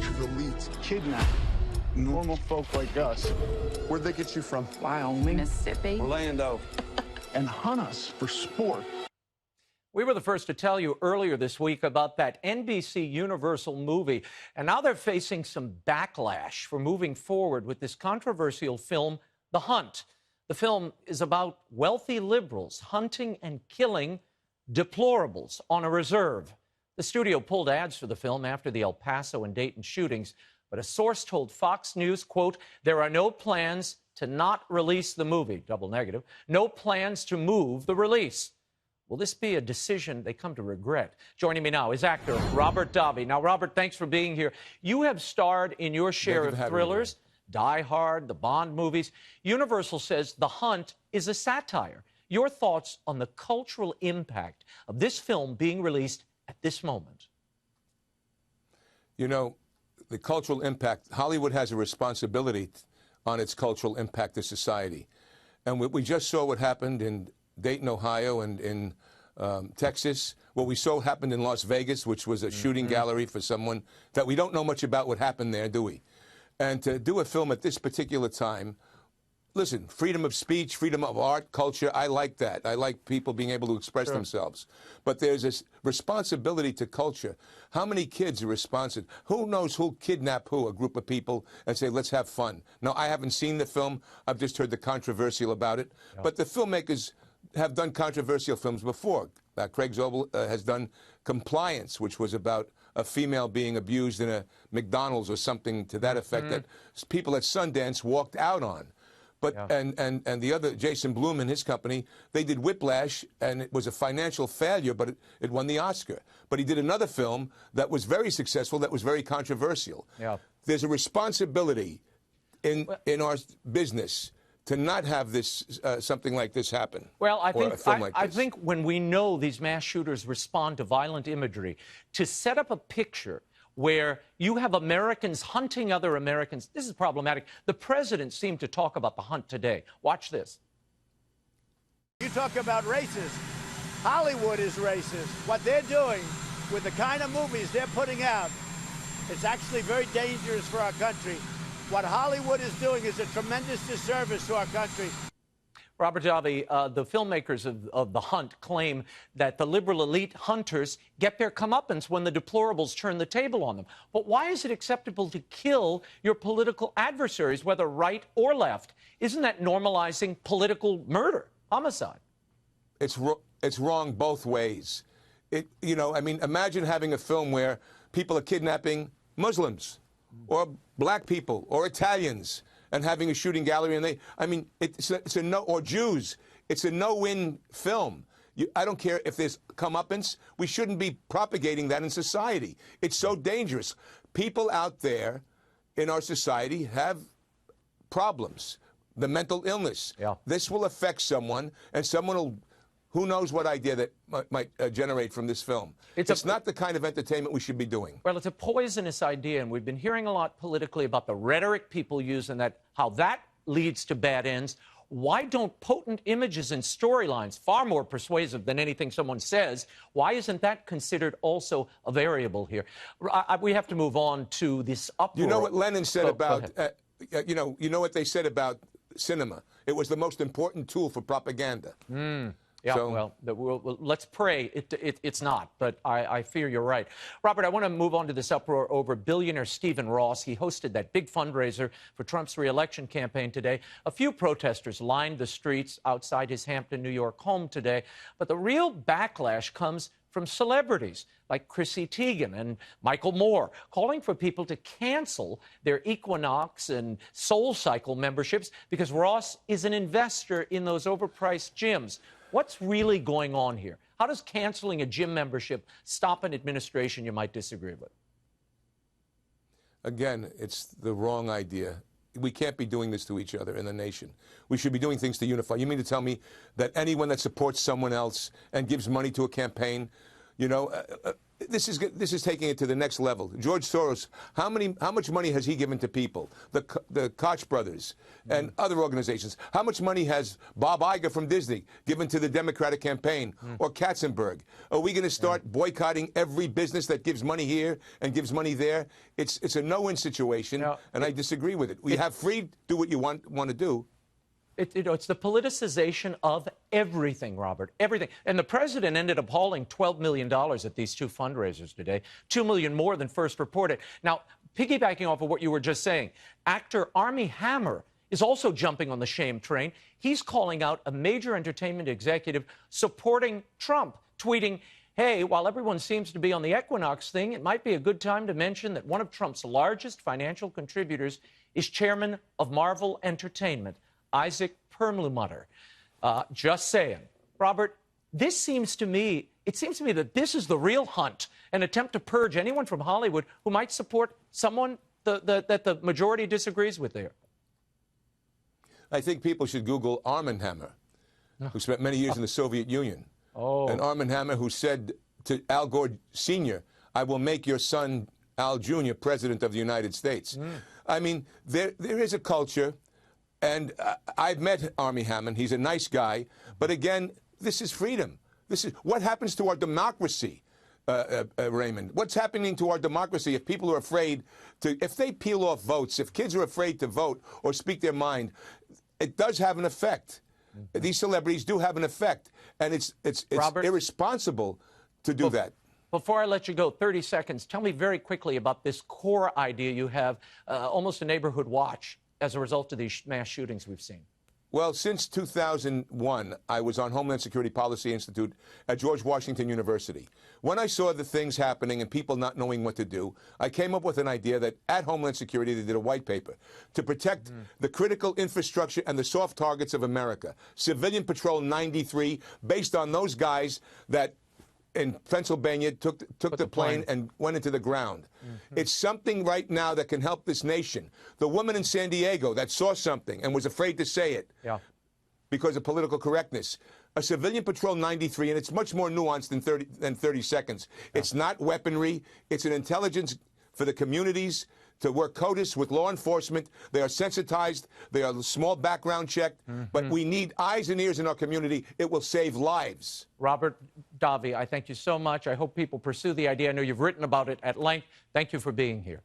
ultra elites kidnap normal folk like us. Where'd they get you from? Wyoming. Mississippi. Orlando. And hunt us for sport. We were the first to tell you earlier this week about that NBC Universal movie, and now they're facing some backlash for moving forward with this controversial film, The Hunt. The film is about wealthy liberals hunting and killing deplorables on a reserve. The studio pulled ads for the film after the El Paso and Dayton shootings, but a source told Fox News, quote, "There are no plans to not release the movie," double negative, "no plans to move the release." Will this be a decision they come to regret? Joining me now is actor Robert Davi. Now, Robert, thanks for being here. You have starred in your share of thrillers, Die Hard, the Bond movies. Universal says The Hunt is a satire. Your thoughts on the cultural impact of this film being released at this moment? You know, the cultural impact, Hollywood has a responsibility on its cultural impact to society. And we just saw what happened in Dayton, Ohio, and in Texas. What we saw happened in Las Vegas, which was a shooting gallery for someone that we don't know much about what happened there, do we? And to do a film at this particular time, listen, freedom of speech, freedom of art, culture, I like that. I like people being able to express themselves. But there's this responsibility to culture. How many kids are responsive? Who knows who'll kidnap who, a group of people, and say, let's have fun? Now, I haven't seen the film. I've just heard the controversial about it. Yep. But the filmmakers have done controversial films before. Craig Zobel has done Compliance, which was about a female being abused in a McDonald's or something to that effect that people at Sundance walked out on. But and the other, Jason Blum and his company, they did Whiplash, and it was a financial failure, but it won the Oscar. But he did another film that was very successful, that was very controversial. Yeah. There's a responsibility in our business to not have this something like this happen. Well, I think when we know these mass shooters respond to violent imagery, to set up a picture where you have Americans hunting other Americans, this is problematic. The president seemed to talk about the hunt today. Watch this. You talk about racist. Hollywood is racist. What they're doing with the kind of movies they're putting out, it's actually very dangerous for our country. What Hollywood is doing is a tremendous disservice to our country. Robert Davi, the filmmakers of The Hunt claim that the liberal elite hunters get their comeuppance when the deplorables turn the table on them. But why is it acceptable to kill your political adversaries, whether right or left? Isn't that normalizing political murder, homicide? It's wrong both ways. You know, I mean, imagine having a film where people are kidnapping Muslims or black people or Italians and having a shooting gallery, and it's a no, or Jews. It's a no-win film. I don't care if there's comeuppance. We shouldn't be propagating that in society. It's so dangerous. People out there in our society have problems. The mental illness. Yeah. This will affect someone, and someone will, who knows what idea that might generate from this film. It's not the kind of entertainment we should be doing. Well, it's a poisonous idea, and we've been hearing a lot politically about the rhetoric people use and how that leads to bad ends. Why don't potent images and storylines, far more persuasive than anything someone says, why isn't that considered also a variable here? We have to move on to this uproar. You know what Lenin said about, you know what they said about cinema? It was the most important tool for propaganda. Yeah, so, well, let's pray it's not, but I fear you're right. Robert, I want to move on to this uproar over billionaire Stephen Ross. He hosted that big fundraiser for Trump's re-election campaign today. A few protesters lined the streets outside his Hampton, New York home today, but the real backlash comes from celebrities like Chrissy Teigen and Michael Moore, calling for people to cancel their Equinox and Soul Cycle memberships because Ross is an investor in those overpriced gyms. What's really going on here? How does canceling a gym membership stop an administration you might disagree with? Again, it's the wrong idea. We can't be doing this to each other in the nation. We should be doing things to unify. You mean to tell me that anyone that supports someone else and gives money to a campaign, You know, this is taking it to the next level. George Soros, how much money has he given to people? The Koch brothers and other organizations. How much money has Bob Iger from Disney given to the Democratic campaign or Katzenberg? Are we going to start boycotting every business that gives money here and gives money there? It's a no-win situation, and I disagree with it. We have free, do what you want to do. It's the politicization of everything, Robert, everything. And the president ended up hauling $12 million at these two fundraisers today, $2 million more than first reported. Now, piggybacking off of what you were just saying, actor Armie Hammer is also jumping on the shame train. He's calling out a major entertainment executive supporting Trump, tweeting, hey, while everyone seems to be on the Equinox thing, it might be a good time to mention that one of Trump's largest financial contributors is chairman of Marvel Entertainment, Isaac Perlmutter. Just saying. Robert, it seems to me that this is the real hunt, an attempt to purge anyone from Hollywood who might support someone that the majority disagrees with there. I think people should Google Armie Hammer, who spent many years in the Soviet Union. And Armie Hammer, who said to Al Gore Sr., I will make your son, Al Jr., president of the United States. I mean, there is a culture. And I've met Armie Hammer. He's a nice guy. But again, this is freedom. This is what happens to our democracy, Raymond. What's happening to our democracy if people are afraid to, if they peel off votes, if kids are afraid to vote or speak their mind, it does have an effect. These celebrities do have an effect. And it's Robert, irresponsible to do that. Before I let you go, 30 seconds, tell me very quickly about this core idea you have, almost a neighborhood watch, as a result of these mass shootings we've seen. Well, since 2001, I was on Homeland Security Policy Institute at George Washington University. When I saw the things happening and people not knowing what to do, I came up with an idea that at Homeland Security they did a white paper to protect the critical infrastructure and the soft targets of America. Civilian Patrol 93, based on those guys that in Pennsylvania took the plane and went into the ground. It's something right now that can help this nation. The woman in San Diego that saw something and was afraid to say it because of political correctness. A Civilian Patrol 93, and it's much more nuanced than 30 seconds. It's not weaponry. It's an intelligence for the communities to work CODIS with law enforcement. They are sensitized. They are a small background check. But we need eyes and ears in our community. It will save lives. Robert Davi, I thank you so much. I hope people pursue the idea. I know you've written about it at length. Thank you for being here.